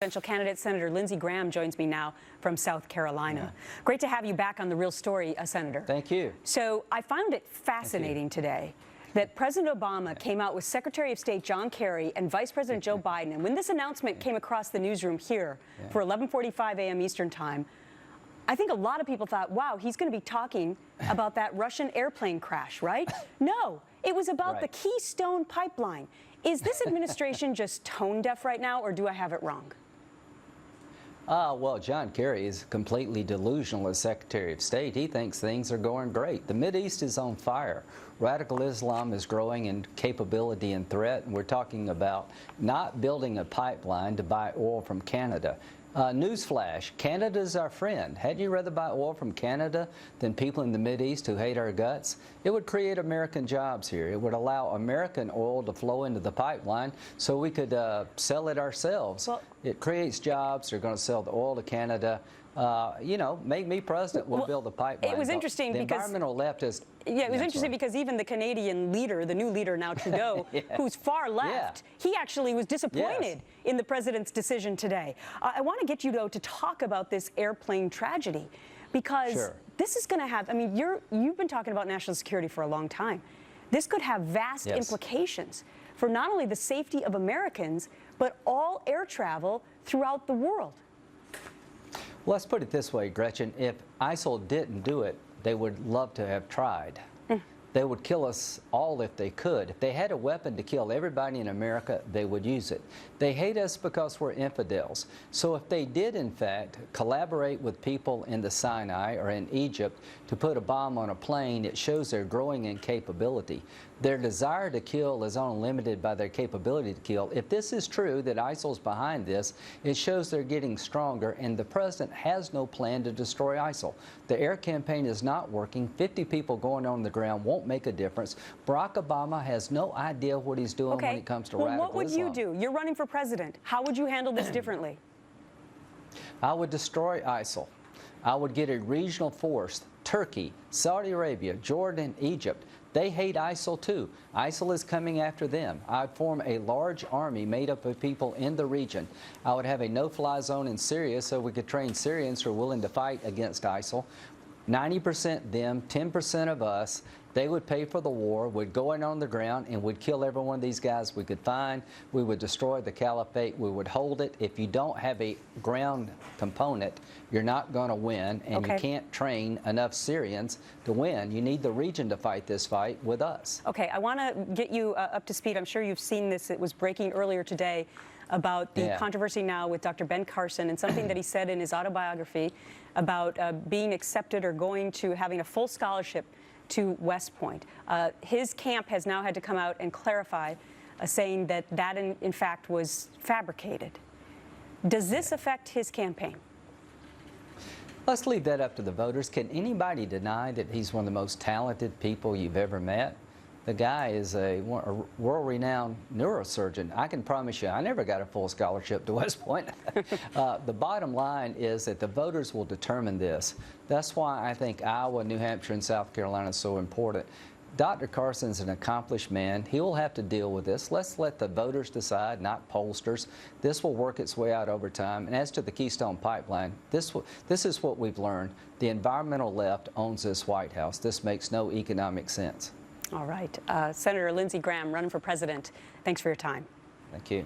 Presidential candidate Senator Lindsey Graham joins me now from South Carolina. Great to have you back on The Real Story, Senator. Thank you. So I found it fascinating today that President Obama came out with Secretary of State John Kerry and Vice President Joe Biden. And when this announcement came across the newsroom here for 11:45 a.m. Eastern Time, I think a lot of people thought, wow, he's going to be talking about that Russian airplane crash, right? No, it was about the Keystone pipeline. Is this administration just tone deaf right now, or do I have it wrong? Well, John Kerry is completely delusional as Secretary of State. He thinks things are going great. The Mideast is on fire. Radical Islam is growing in capability and threat, and we're talking about not building a pipeline to buy oil from Canada. Newsflash, Canada's our friend. Hadn't you rather buy oil from Canada than people in the Mideast who hate our guts? It would create American jobs here. It would allow American oil to flow into the pipeline so we could sell it ourselves. Well, it creates jobs. They're going to sell the oil to Canada. You know, make me president, we'll build a pipeline. It was interesting because the environmental left is... Yeah, it was interesting because even the Canadian leader, the new leader now, Trudeau, who's far left, he actually was disappointed in the president's decision today. I want to get you, though, to talk about this airplane tragedy because this is going to have, I mean, you've been talking about national security for a long time. This could have vast implications for not only the safety of Americans, but all air travel throughout the world. Well, let's put it this way, Gretchen. If ISIL didn't do it, they would love to have tried. They would kill us all if they could. If they had a weapon to kill everybody in America, they would use it. They hate us because we're infidels. So if they did, in fact, collaborate with people in the Sinai or in Egypt to put a bomb on a plane, it shows their growing incapability. Their desire to kill is only limited by their capability to kill. If this is true, that ISIL's behind this, it shows they're getting stronger, and the president has no plan to destroy ISIL. The air campaign is not working. 50 people going on the ground won't make a difference. Barack Obama has no idea what he's doing when it comes to radical Islam. What would you do? You're running for president. How would you handle this differently? I would destroy ISIL. I would get a regional force, Turkey, Saudi Arabia, Jordan, Egypt. They hate ISIL too. ISIL is coming after them. I'd form a large army made up of people in the region. I would have a no-fly zone in Syria so we could train Syrians who are willing to fight against ISIL. 90% them, 10% of us. They would pay for the war, would go in on the ground, and would kill every one of these guys we could find. We would destroy the caliphate. We would hold it. If you don't have a ground component, you're not going to win, and you can't train enough Syrians to win. You need the region to fight this fight with us. Okay, I want to get you up to speed. I'm sure you've seen this. It was breaking earlier today about the controversy now with Dr. Ben Carson and something that he said in his autobiography about being accepted or going to having a full scholarship to West Point. His camp has now had to come out and clarify, saying that that in fact was fabricated. Does this affect his campaign? Let's leave that up to the voters. Can anybody deny that he's one of the most talented people you've ever met? The guy is a world-renowned neurosurgeon. I can promise you, I never got a full scholarship to West Point. The bottom line is that the voters will determine this. That's why I think Iowa, New Hampshire, and South Carolina is so important. Dr. Carson's an accomplished man. He will have to deal with this. Let's let the voters decide, not pollsters. This will work its way out over time. And as to the Keystone Pipeline, this is what we've learned. The environmental left owns this White House. This makes no economic sense. All right. Senator Lindsey Graham, running for president. Thanks for your time. Thank you.